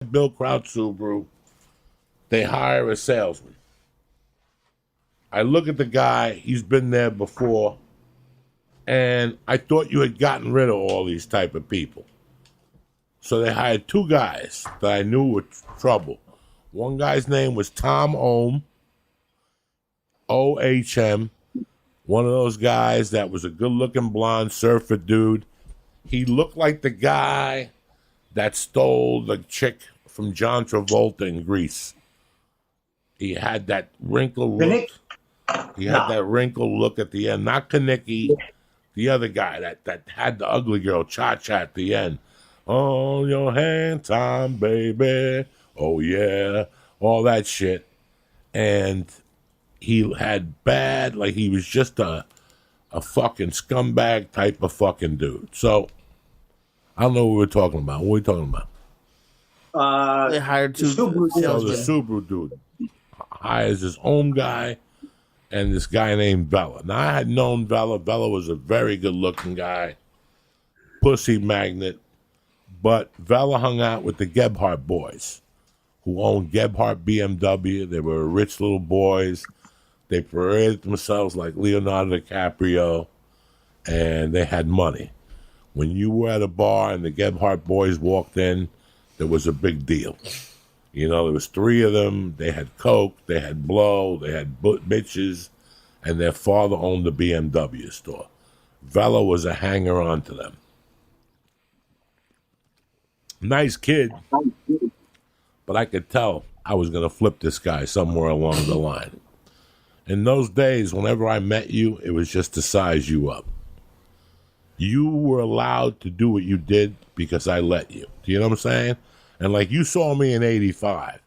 at Bill Kraut Subaru, they hire a salesman. I look at the guy, he's been there before, and I thought you had gotten rid of all these type of people. So they hired two guys that I knew were trouble. One guy's name was Tom Ohm, O-H-M, one of those guys that was a good-looking blonde surfer dude. He looked like the guy that stole the chick from John Travolta in Grease. He had that wrinkled look. He had that wrinkled look at the end. Not Kanicki, the other guy that had the ugly girl, Cha-Cha, at the end. On your hand, Tom, baby. Oh, yeah. All that shit. And he had bad, like he was just a fucking scumbag type of fucking dude. So, I don't know what we're talking about. What are we talking about? They hired two Subaru salesmen. The Subaru dude hires his own guy and this guy named Vella. Now, I had known Vella. Vella was a very good-looking guy, pussy magnet. But Vella hung out with the Gebhardt boys, who owned Gebhardt BMW. They were rich little boys. They paraded themselves like Leonardo DiCaprio, and they had money. When you were at a bar and the Gebhardt boys walked in, there was a big deal. You know, there was three of them. They had coke, they had blow, they had bitches, and their father owned the BMW store. Vella was a hanger-on to them. Nice kid, but I could tell I was going to flip this guy somewhere along the line. In those days, whenever I met you, it was just to size you up. You were allowed to do what you did because I let you. Do you know what I'm saying? And like you saw me in 85.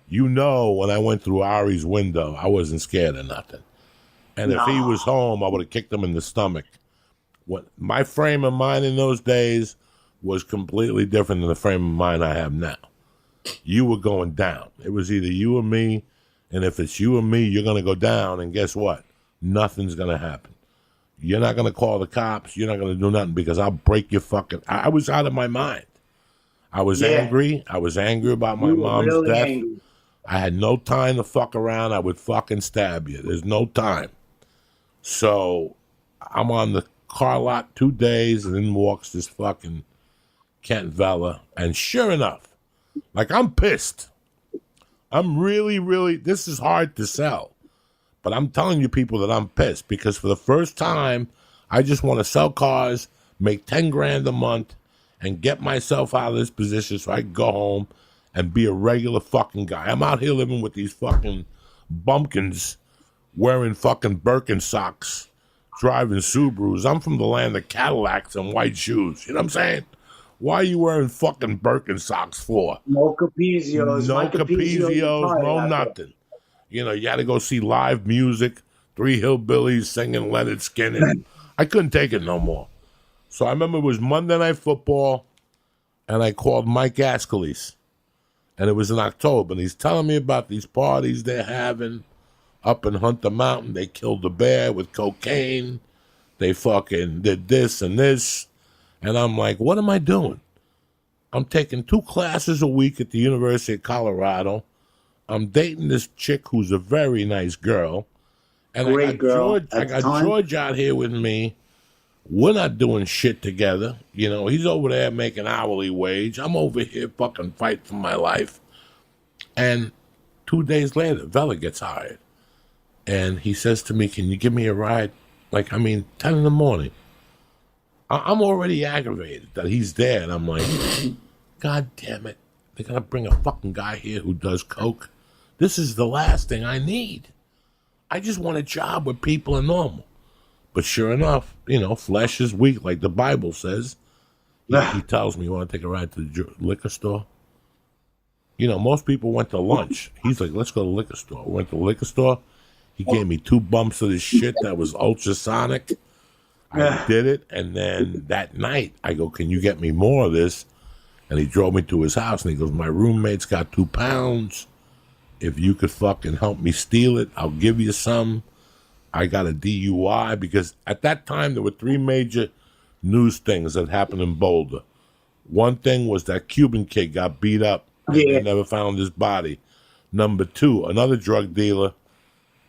You know when I went through Ari's window, I wasn't scared of nothing. And if he was home, I would have kicked him in the stomach. What my frame of mind in those days was completely different than the frame of mind I have now. You were going down. It was either you or me, and if it's you or me, you're going to go down, and guess what? Nothing's going to happen. You're not going to call the cops. You're not going to do nothing because I'll break your fucking... I was out of my mind. I was angry. I was angry about my mom's really death. Angry. I had no time to fuck around. I would fucking stab you. There's no time. So I'm on the car lot 2 days, and then walks this fucking Kent Vella. And sure enough, like I'm pissed. I'm really, really, this is hard to sell. But I'm telling you people that I'm pissed because for the first time, I just want to sell cars, make 10 grand a month, and get myself out of this position so I can go home and be a regular fucking guy. I'm out here living with these fucking bumpkins, wearing fucking Birkenstocks, driving Subarus. I'm from the land of Cadillacs and white shoes. You know what I'm saying? Why are you wearing fucking Birkenstocks for? No Capizios. No Capizios, no nothing. You know, you had to go see live music, 3 hillbillies singing Leonard Skinner. I couldn't take it no more. So I remember it was Monday Night Football, and I called Mike Ascalise. And it was in October, and he's telling me about these parties they're having up in Hunter Mountain. They killed a bear with cocaine. They fucking did this and this. And I'm like, what am I doing? I'm taking 2 classes a week at the University of Colorado. I'm dating this chick who's a very nice girl. And I got George out here with me. We're not doing shit together. You know, he's over there making hourly wage. I'm over here fucking fighting for my life. And 2 days later, Vella gets hired. And he says to me, can you give me a ride? 10 in the morning. I'm already aggravated that he's there. And I'm like, God damn it. They're going to bring a fucking guy here who does coke. This is the last thing I need. I just want a job where people are normal. But sure enough, you know, flesh is weak, like the Bible says. He tells me, you want to take a ride to the liquor store? You know, most people went to lunch. He's like, let's go to the liquor store. We went to the liquor store. He gave me 2 bumps of this shit that was ultrasonic. I did it. And then that night, I go, can you get me more of this? And he drove me to his house. And he goes, my roommate's got 2 pounds. If you could fucking help me steal it, I'll give you some. I got a DUI because at that time there were 3 major news things that happened in Boulder. One thing was that Cuban kid got beat up and they never found his body. Number 2, another drug dealer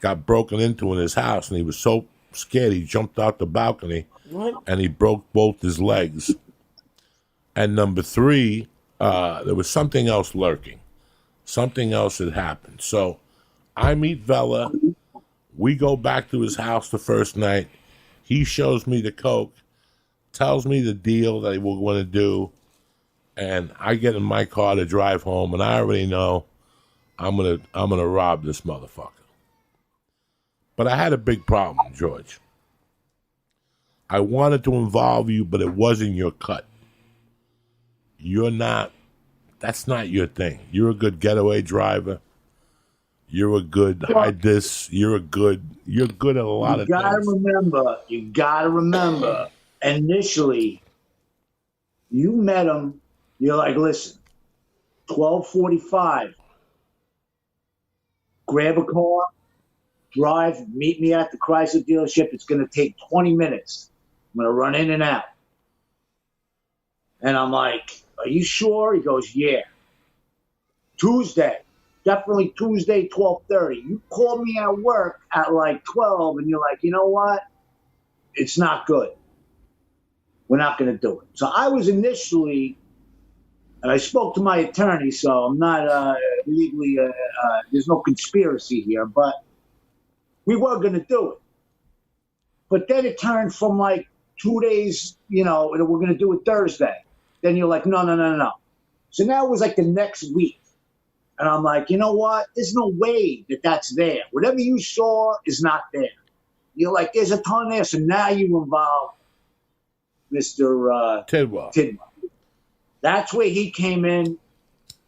got broken into in his house, and he was so scared he jumped out the balcony. What? And he broke both his legs. And number 3, there was something else lurking. Something else had happened. So I meet Vella. We go back to his house the first night. He shows me the coke, tells me the deal that we're going to do, and I get in my car to drive home, and I already know I'm gonna rob this motherfucker. But I had a big problem, George. I wanted to involve you, but it wasn't your cut. That's not your thing. You're a good getaway driver. You're a good hide this. You're good at a lot of things. You gotta remember, initially, you met him, you're like, listen, 12:45, grab a car, drive, meet me at the Chrysler dealership. It's going to take 20 minutes. I'm going to run in and out. And I'm like, are you sure? He goes, yeah. Tuesday, definitely Tuesday, 12:30. You called me at work at like 12, and you're like, you know what? It's not good. We're not going to do it. So I was initially, and I spoke to my attorney, so I'm not legally, there's no conspiracy here, but we were going to do it. But then it turned from like 2 days, we're going to do it Thursday. Then you're like, no. So now it was like the next week. And I'm like, you know what? There's no way that that's there. Whatever you saw is not there. You're like, there's a ton there. So now you involve Mr. Tidwell. That's where he came in.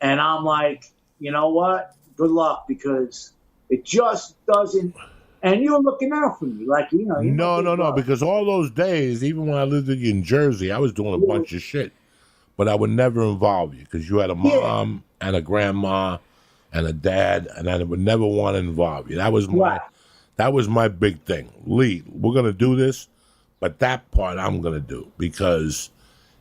And I'm like, you know what? Good luck, because it just doesn't. And you're looking out for me. Like, No. Because all those days, even when I lived in Jersey, I was doing a bunch of shit. But I would never involve you because you had a mom and a grandma and a dad, and I would never want to involve you. That was my big thing. Lee, we're gonna do this, but that part I'm gonna do, because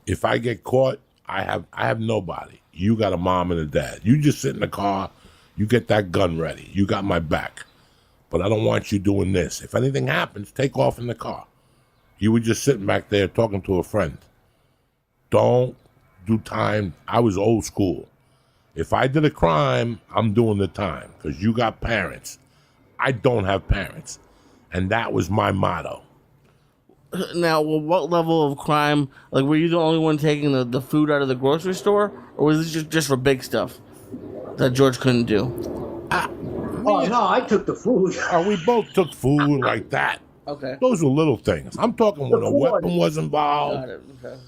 if I get caught, I have nobody. You got a mom and a dad. You just sit in the car, you get that gun ready. You got my back. But I don't want you doing this. If anything happens, take off in the car. You were just sitting back there talking to a friend. Don't do time. I was old school. If I did a crime, I'm doing the time, because you got parents. I don't have parents. And that was my motto. Now, what level of crime? Like, were you the only one taking the food out of the grocery store? Or was it just for big stuff that George couldn't do? No, I took the food. We both took food like that. Okay. Those were little things. I'm talking when a weapon was involved. Got it. Okay.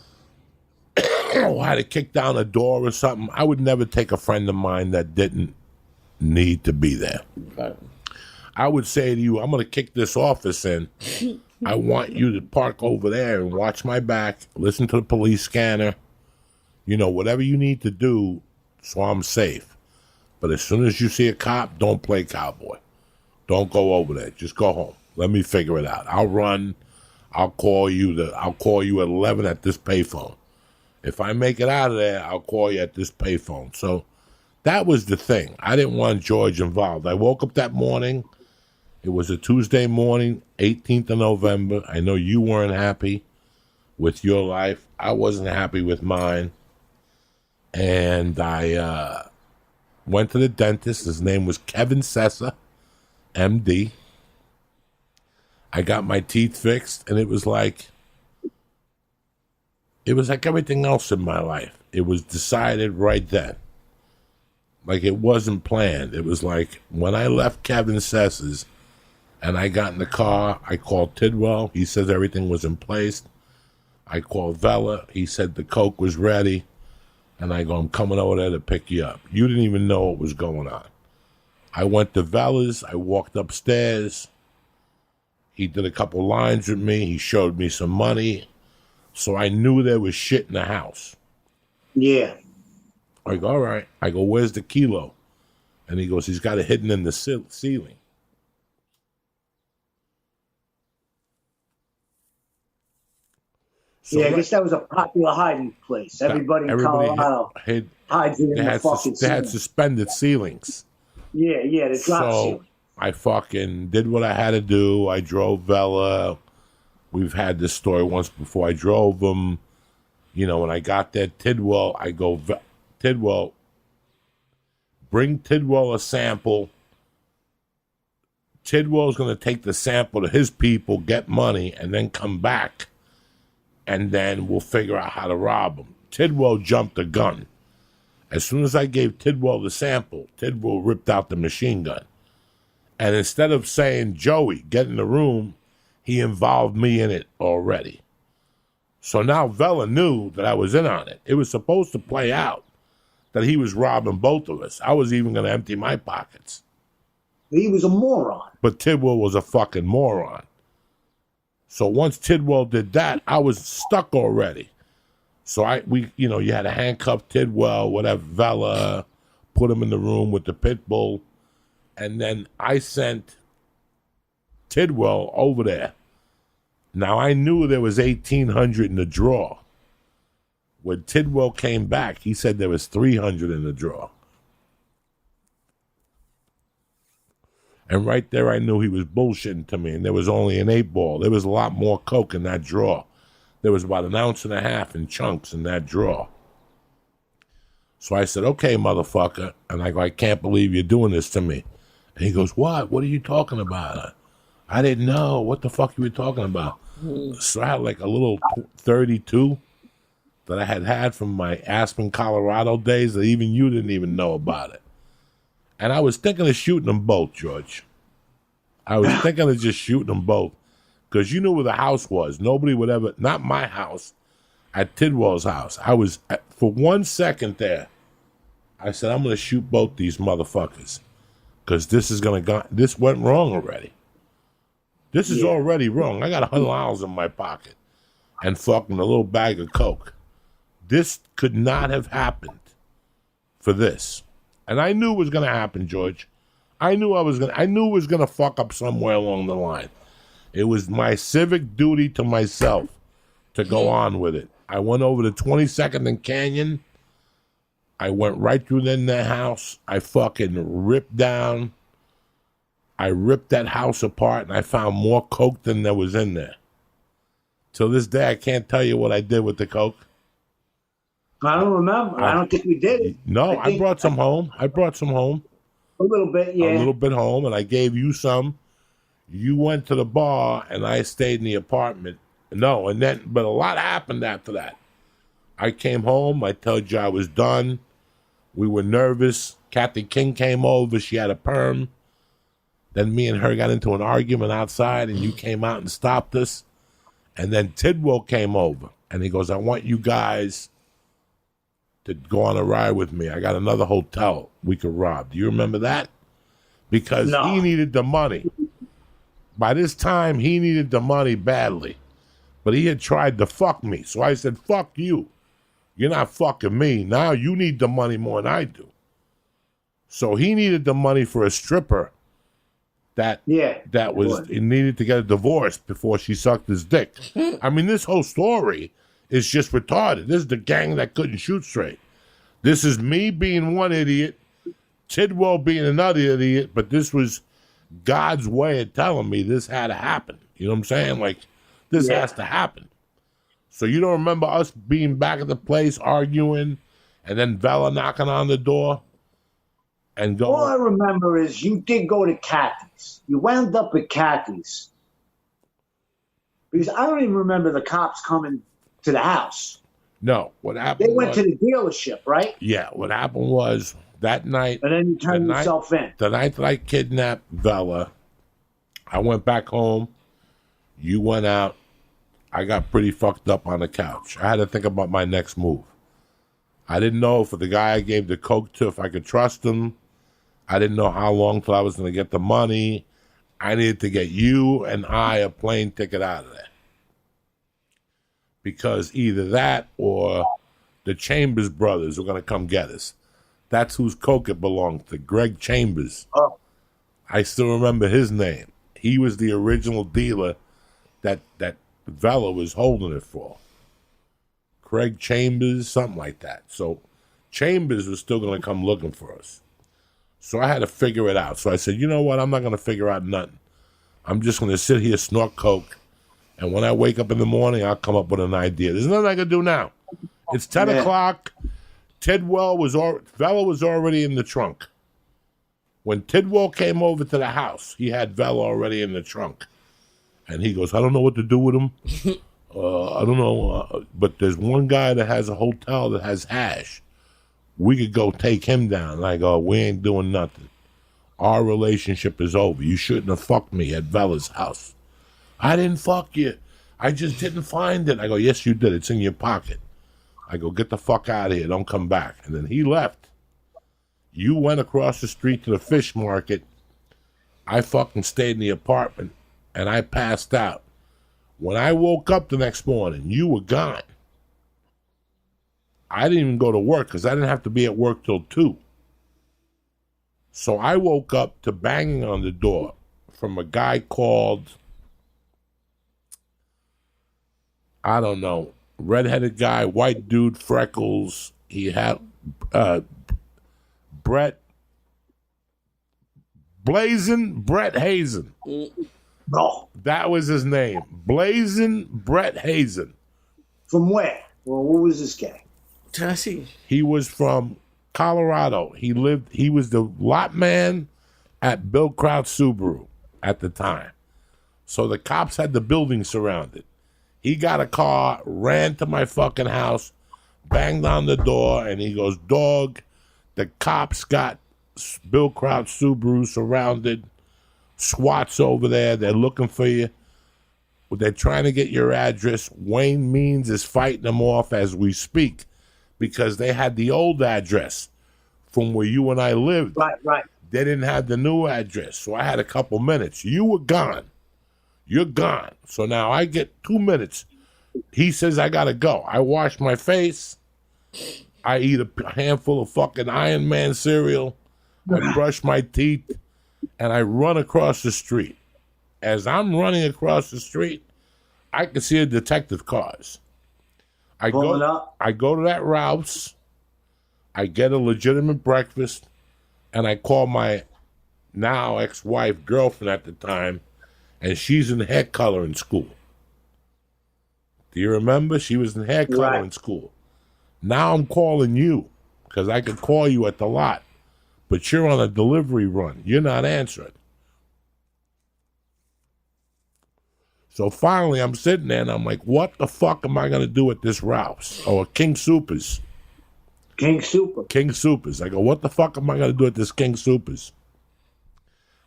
I had to kick down a door or something. I would never take a friend of mine that didn't need to be there. Got it. I would say to you, I'm going to kick this office in. I want you to park over there and watch my back, listen to the police scanner, whatever you need to do so I'm safe. But as soon as you see a cop, don't play cowboy. Don't go over there. Just go home. Let me figure it out. I'll run. I'll call you at 11 at this payphone. If I make it out of there, I'll call you at this payphone. So that was the thing. I didn't want George involved. I woke up that morning. It was a Tuesday morning, 18th of November. I know you weren't happy with your life. I wasn't happy with mine. And I went to the dentist. His name was Kevin Sessa, MD. I got my teeth fixed, and it was like everything else in my life. It was decided right then. Like, it wasn't planned. It was like when I left Kevin Sessa's and I got in the car, I called Tidwell. He says everything was in place. I called Vella. He said the coke was ready. And I go, I'm coming over there to pick you up. You didn't even know what was going on. I went to Vella's. I walked upstairs. He did a couple lines with me. He showed me some money. So I knew there was shit in the house. Yeah. I go, all right. I go, where's the kilo? And he goes, he's got it hidden in the ceiling. So I guess that was a popular hiding place. Everybody in Colorado hides it in the fucking They had suspended ceilings. Yeah, the drop ceiling. I fucking did what I had to do. I drove Vella. We've had this story once before. I drove him. When I got there, Tidwell, I go, Tidwell, bring Tidwell a sample. Tidwell's going to take the sample to his people, get money, and then come back. And then we'll figure out how to rob him. Tidwell jumped the gun. As soon as I gave Tidwell the sample, Tidwell ripped out the machine gun. And instead of saying, Joey, get in the room, he involved me in it already. So now Vella knew that I was in on it. It was supposed to play out that he was robbing both of us. I was even going to empty my pockets. He was a moron. But Tidwell was a fucking moron. So once Tidwell did that, I was stuck already. So you had to handcuff Tidwell, whatever, Vella, put him in the room with the pit bull, and then I sent Tidwell over there. Now I knew there was 1,800 in the drawer. When Tidwell came back, he said there was 300 in the drawer. And right there, I knew he was bullshitting to me, and there was only an 8-ball. There was a lot more coke in that drawer. There was about 1.5 ounces in chunks in that drawer. So I said, okay, motherfucker. And I go, I can't believe you're doing this to me. And he goes, what? What are you talking about? I didn't know. What the fuck you were talking about? So I had like a little 32 that I had from my Aspen, Colorado days that even you didn't even know about it. And I was thinking of shooting them both, George. I was thinking of just shooting them both. Because you knew where the house was. Nobody would ever, not my house, at Tidwell's house. I was, for 1 second there, I said, I'm going to shoot both these motherfuckers. Because this went wrong already. This is already wrong. I got $100 in my pocket. And fucking a little bag of coke. This could not have happened for this. And I knew it was going to happen, George. I knew it was going to fuck up somewhere along the line. It was my civic duty to myself to go on with it. I went over to 22nd and Canyon. I went right through their house. I fucking ripped down. I ripped that house apart, and I found more coke than there was in there. Till this day, I can't tell you what I did with the coke. I don't remember. I don't think we did. No, I brought some home. A little bit, yeah. A little bit home, and I gave you some. You went to the bar, and I stayed in the apartment. No, but a lot happened after that. I came home. I told you I was done. We were nervous. Kathy King came over. She had a perm. Then me and her got into an argument outside, and you came out and stopped us. And then Tidwell came over, and he goes, I want you guys to go on a ride with me. I got another hotel we could rob. Do you remember that? Because he needed the money. By this time, he needed the money badly. But he had tried to fuck me. So I said, fuck you. You're not fucking me. Now you need the money more than I do. So he needed the money for a stripper that he needed to get a divorce before she sucked his dick. I mean, this whole story is just retarded. This is the gang that couldn't shoot straight. This is me being one idiot, Tidwell being another idiot, but this was God's way of telling me this had to happen. You know what I'm saying? Like, this has to happen. So you don't remember us being back at the place arguing and then Vella knocking on the door and going? All I remember is you did go to Kathy's. You wound up at Kathy's. Because I don't even remember the cops coming to the house. No, what happened? They went to the dealership, right? Yeah, what happened was that night. And then you turned yourself in. The night that I kidnapped Vella, I went back home. You went out. I got pretty fucked up on the couch. I had to think about my next move. I didn't know for the guy I gave the coke to if I could trust him. I didn't know how long till I was going to get the money. I needed to get you and I a plane ticket out of there. Because either that or the Chambers brothers were going to come get us. That's whose coke it belonged to, Greg Chambers. Oh. I still remember his name. He was the original dealer that Vella was holding it for. Craig Chambers, something like that. So Chambers was still going to come looking for us. So I had to figure it out. So I said, you know what? I'm not going to figure out nothing. I'm just going to sit here, snort coke, and when I wake up in the morning, I'll come up with an idea. There's nothing I can do now. It's 10 o'clock. Vella was already in the trunk. When Tidwell came over to the house, he had Vella already in the trunk. And he goes, I don't know what to do with him. I don't know. But there's one guy that has a hotel that has hash. We could go take him down. And I go, we ain't doing nothing. Our relationship is over. You shouldn't have fucked me at Vella's house. I didn't fuck you. I just didn't find it. I go, yes, you did. It's in your pocket. I go, get the fuck out of here. Don't come back. And then he left. You went across the street to the fish market. I fucking stayed in the apartment, and I passed out. When I woke up the next morning, you were gone. I didn't even go to work because I didn't have to be at work till 2. So I woke up to banging on the door from a guy called, I don't know, redheaded guy, white dude, freckles. He had Brett Hazen. No. That was his name. Brett Hazen. From where? Well, what was this guy? Tennessee. He was from Colorado. He was the lot man at Bill Kraut Subaru at the time. So the cops had the building surrounded. He got a car, ran to my fucking house, banged on the door, and he goes, dog, the cops got Bill Kraut Subaru surrounded. SWAT's over there. They're looking for you. They're trying to get your address. Wayne Means is fighting them off as we speak because they had the old address from where you and I lived. Right. They didn't have the new address, so I had a couple minutes. You were gone. You're gone. So now I get 2 minutes. He says I got to go. I wash my face. I eat a handful of fucking Iron Man cereal. I brush my teeth. And I run across the street. As I'm running across the street, I can see the detective cars. I go to that Ralph's. I get a legitimate breakfast, and I call my now ex-wife, girlfriend at the time, and she's in hair coloring school. Do you remember? She was in hair coloring school. Now I'm calling you because I could call you at the lot. But you're on a delivery run. You're not answering. So finally, I'm sitting there, and I'm like, what the fuck am I going to do at this Ralph's? Or King Soopers. King Soopers. I go, what the fuck am I going to do at this King Soopers?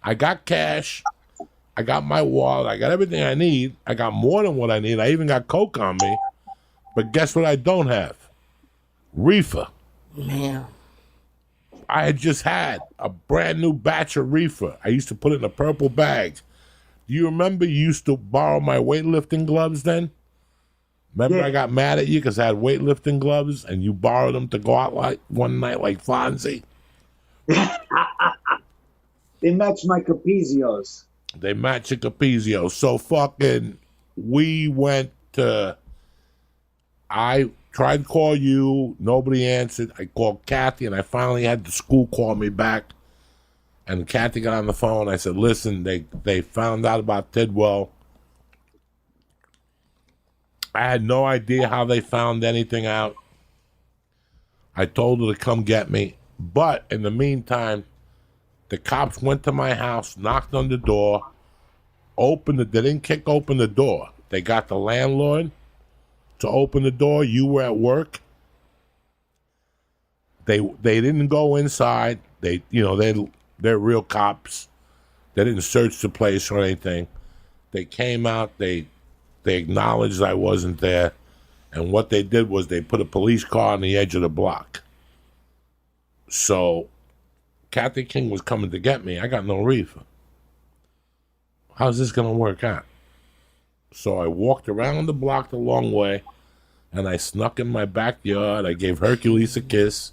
I got cash. I got my wallet. I got everything I need. I got more than what I need. I even got coke on me. But guess what I don't have? Reefer. Man. I had just had a brand new batch of reefer. I used to put it in a purple bag. Do you remember you used to borrow my weightlifting gloves then? Remember I got mad at you because I had weightlifting gloves and you borrowed them to go out like one night like Fonzie? They match my Capizios. They match your Capizio. So fucking we went to... I tried to call you. Nobody answered. I called Kathy, and I finally had the school call me back. And Kathy got on the phone. I said, listen, they found out about Tidwell. I had no idea how they found anything out. I told her to come get me. But in the meantime, the cops went to my house, knocked on the door, opened it. They didn't kick open the door. They got the landlord to open the door. You were at work. They didn't go inside. They're real cops. They didn't search the place or anything. They came out. They acknowledged I wasn't there, and what they did was they put a police car on the edge of the block. So, Kathy King was coming to get me. I got no reefer. How's this gonna work out? So I walked around the block the long way, and I snuck in my backyard. I gave Hercules a kiss.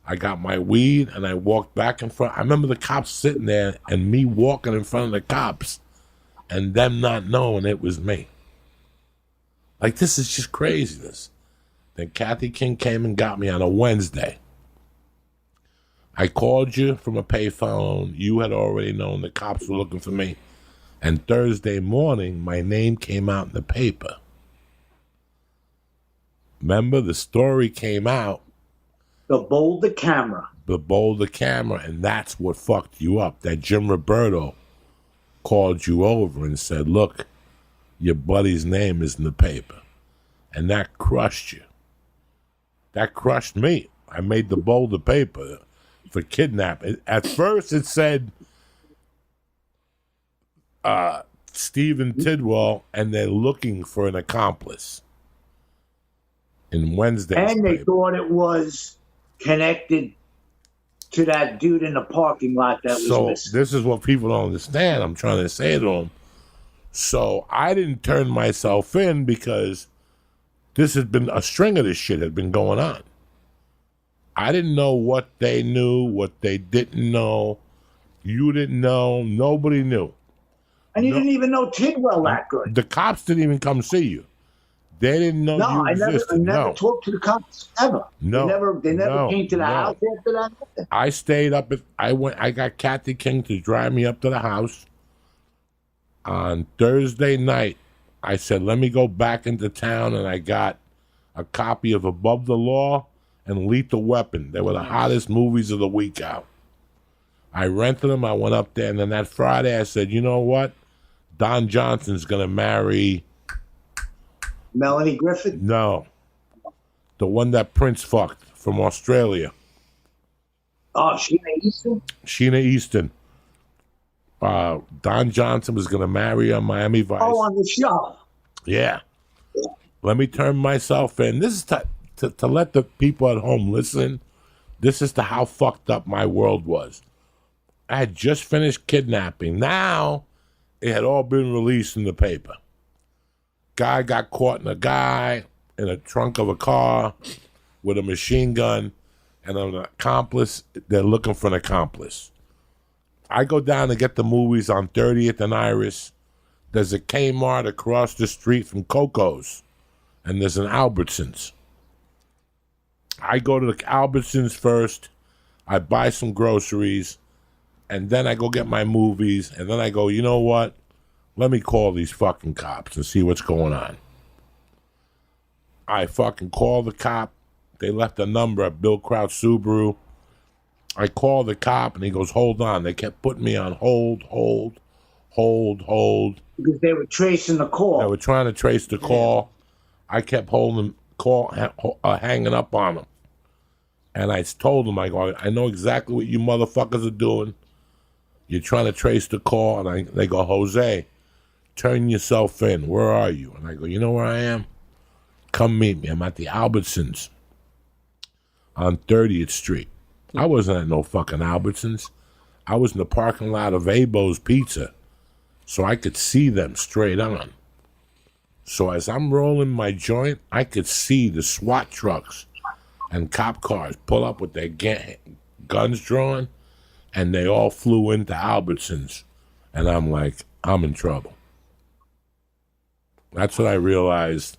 I got my weed, and I walked back in front. I remember the cops sitting there, and me walking in front of the cops, and them not knowing it was me. Like, this is just craziness. Then Kathy King came and got me on a Wednesday. I called you from a payphone. You had already known the cops were looking for me. And Thursday morning, my name came out in the paper. Remember, the story came out. The Boulder Camera. The Boulder Camera, and that's what fucked you up. That Jim Roberto called you over and said, look, your buddy's name is in the paper. And that crushed you. That crushed me. I made the Boulder paper for kidnapping. At first it said Stephen Tidwell, and they're looking for an accomplice. In Wednesday's And they paper. thought it was connected to that dude in the parking lot that was missing. This is what people don't understand. I'm trying to say to them. So I didn't turn myself in because this has been a string of this shit had been going on. I didn't know what they knew, what they didn't know. You didn't know. Nobody knew. And you didn't even know Tidwell that good. The cops didn't even come see you. They didn't know you existed. I never talked to the cops ever. No. They never came to the house after that. I stayed up. I got Kathy King to drive me up to the house. On Thursday night, I said, let me go back into town, and I got a copy of Above the Law and Lethal Weapon. They were the hottest movies of the week out. I rented them. I went up there, and then that Friday I said, you know what? Don Johnson's going to marry... Melanie Griffith? No. The one that Prince fucked from Australia. Oh, Sheena Easton? Sheena Easton. Don Johnson was going to marry her on Miami Vice. Oh, on the show. Yeah. Let me turn myself in. This is to let the people at home listen. This is to how fucked up my world was. I had just finished kidnapping. Now, it had all been released in the paper. Guy got caught in a trunk of a car with a machine gun and an accomplice. They're looking for an accomplice. I go down to get the movies on 30th and Iris. There's a Kmart across the street from Coco's, and there's an Albertsons. I go to the Albertsons first. I buy some groceries, and then I go get my movies, and then I go, you know what? Let me call these fucking cops and see what's going on. I fucking call the cop. They left a number at Bill Crouch Subaru. I call the cop, and he goes, hold on. They kept putting me on hold. Because they were tracing the call. They were trying to trace the call. I kept hanging up on them. And I told them, I go, I know exactly what you motherfuckers are doing. You're trying to trace the call. And they go, Jose, turn yourself in. Where are you? And I go, you know where I am? Come meet me. I'm at the Albertsons on 30th Street. I wasn't at no fucking Albertsons. I was in the parking lot of Abo's Pizza, so I could see them straight on. So as I'm rolling my joint, I could see the SWAT trucks and cop cars pull up with their guns drawn, and they all flew into Albertsons. And I'm like, I'm in trouble. That's when I realized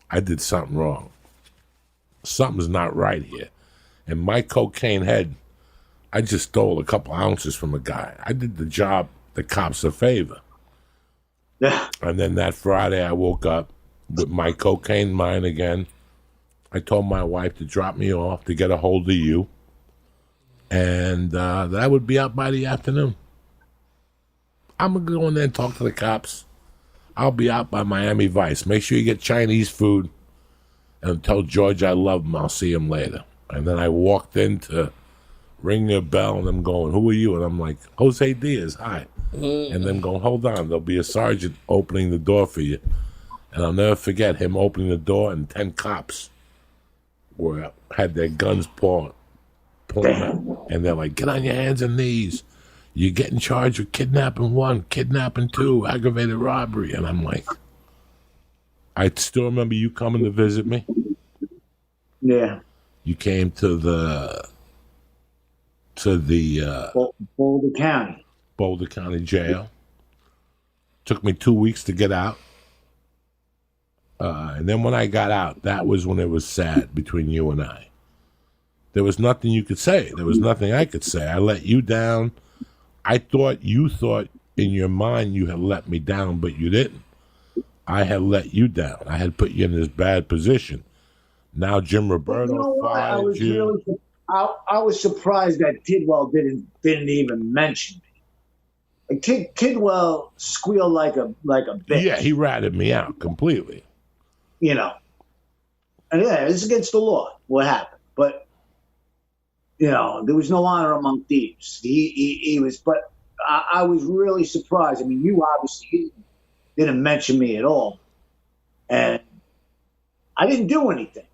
I did something wrong. Something's not right here. And my cocaine head, I just stole a couple ounces from a guy. I did the cops a favor. Yeah. And then that Friday I woke up with my cocaine mind again. I told my wife to drop me off to get a hold of you. And that I would be out by the afternoon. I'm going to go in there and talk to the cops. I'll be out by Miami Vice. Make sure you get Chinese food. And tell George I love him. I'll see him later. And then I walked in to ring their bell, and I'm going, who are you? And I'm like, Jose Diaz, hi. And then going, hold on, there'll be a sergeant opening the door for you. And I'll never forget him opening the door, and 10 cops had their guns pulling out. And they're like, get on your hands and knees. You're getting charged with kidnapping 1, kidnapping 2, aggravated robbery. And I'm like, I still remember you coming to visit me. Yeah. You came to the Boulder County. Boulder County Jail. Took me 2 weeks to get out. And then when I got out, that was when it was sad between you and I. There was nothing you could say. There was nothing I could say. I let you down. I thought you thought in your mind you had let me down, but you didn't. I had let you down. I had put you in this bad position. Now Jim Roberto fired you. I was surprised that Tidwell didn't even mention me. Like, Tidwell squealed like a bitch. Yeah, he ratted me out completely. You know, and yeah, it's against the law. What happened? But you know, there was no honor among thieves. He was, but I was really surprised. I mean, you obviously didn't mention me at all, and I didn't do anything.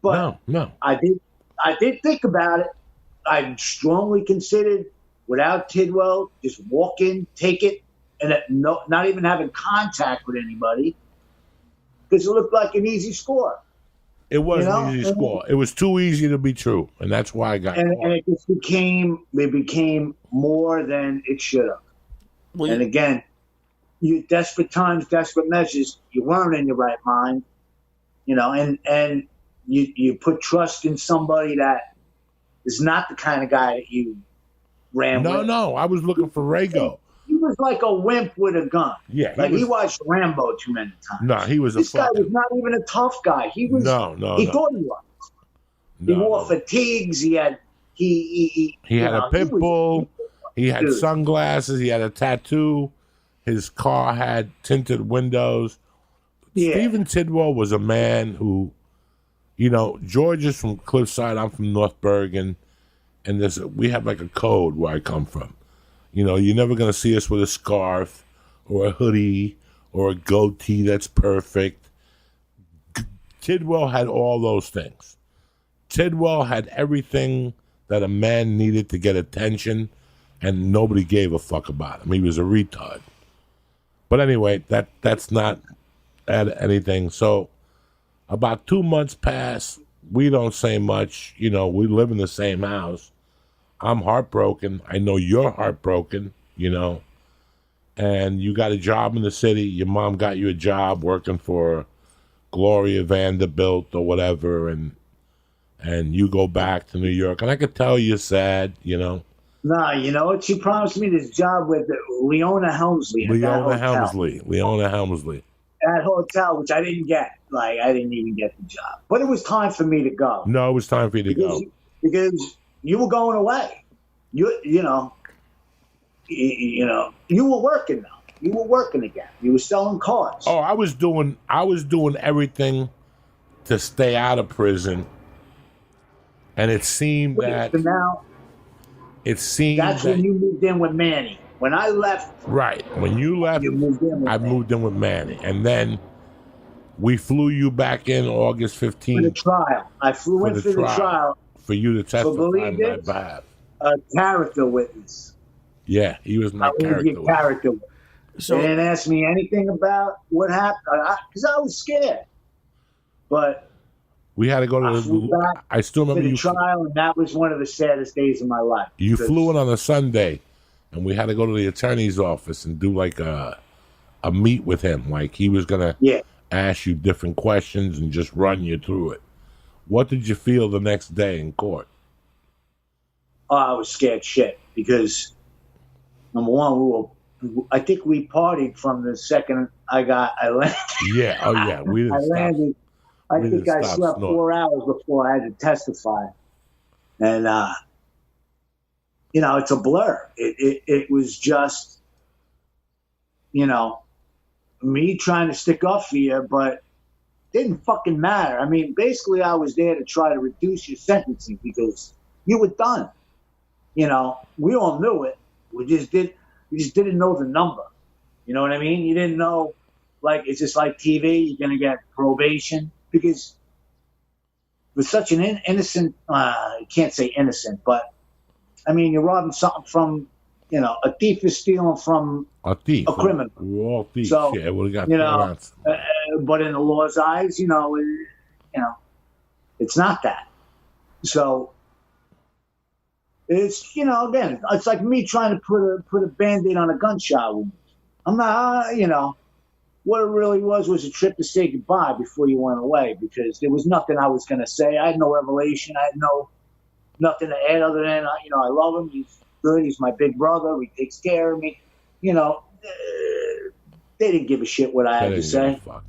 But no, I did think about it. I strongly considered, without Tidwell, just walk in, take it, and not even having contact with anybody, because it looked like an easy score. It was an easy score. It was too easy to be true, and that's why I got caught. And it just became more than it should have. Well, and again, you desperate times, desperate measures. You weren't in your right mind, you know, and you put trust in somebody that is not the kind of guy that you ran with. No, I was looking for Rago. He was like a wimp with a gun. Yeah, he watched Rambo too many times. No, he was this guy was not even a tough guy. He was. He thought he was. He wore fatigues. He had a pit bull. He had sunglasses. He had a tattoo. His car had tinted windows. Yeah. Stephen Tidwell was a man who, you know, George is from Cliffside. I'm from North Bergen, and we have like a code where I come from. You know, you're never going to see us with a scarf or a hoodie or a goatee that's perfect. Tidwell had all those things. Tidwell had everything that a man needed to get attention, and nobody gave a fuck about him. He was a retard. But anyway, that's not anything. So about 2 months pass. We don't say much. You know, we live in the same house. I'm heartbroken. I know you're heartbroken, you know. And you got a job in the city. Your mom got you a job working for Gloria Vanderbilt or whatever, and you go back to New York. And I could tell you're sad, you know. Nah, you know what? She promised me this job with Leona Helmsley. Leona Helmsley. That hotel, which I didn't get. Like, I didn't even get the job. But it was time for me to go. No, it was time for you to go. Because you were going away. You know, you were working now. You were working again. You were selling cars. Oh, I was doing everything to stay out of prison. And it seemed that that's when you moved in with Manny. When I left, right? When you left, I moved in with Manny, and then we flew you back in August 15th for the trial. I flew in for the trial for you to testify on my behalf. A character witness. Yeah, he was my character witness. So they didn't ask me anything about what happened because I was scared. But we had to go to the. I still remember the trial, and that was one of the saddest days of my life. You flew in on a Sunday, and we had to go to the attorney's office and do like a meet with him. Like he was gonna ask you different questions and just run you through it. What did you feel the next day in court? Oh, I was scared shit because number one, I think we partied from the second I landed. Yeah, oh yeah, we didn't. I landed. I think I slept 4 hours before I had to testify, and you know, it's a blur. It was just, you know, me trying to stick up for you, but it didn't fucking matter. I mean, basically, I was there to try to reduce your sentencing because you were done. You know, we all knew it. We just didn't know the number. You know what I mean? You didn't know, like, it's just like TV. You're gonna get probation because with such an innocent, you can't say innocent, but I mean, you're robbing something from, you know, a thief is stealing from a criminal. We're all thieves. So, yeah, we got you know, but in the law's eyes, you know, it's not that. So it's, you know, again, it's like me trying to put a Band-Aid on a gunshot wound. I'm not, you know, what it really was a trip to say goodbye before you went away, because there was nothing I was going to say. I had no revelation. I had nothing to add other than, I love him. He's good. He's my big brother. He takes care of me. They didn't give a shit what I had to say. Fuck.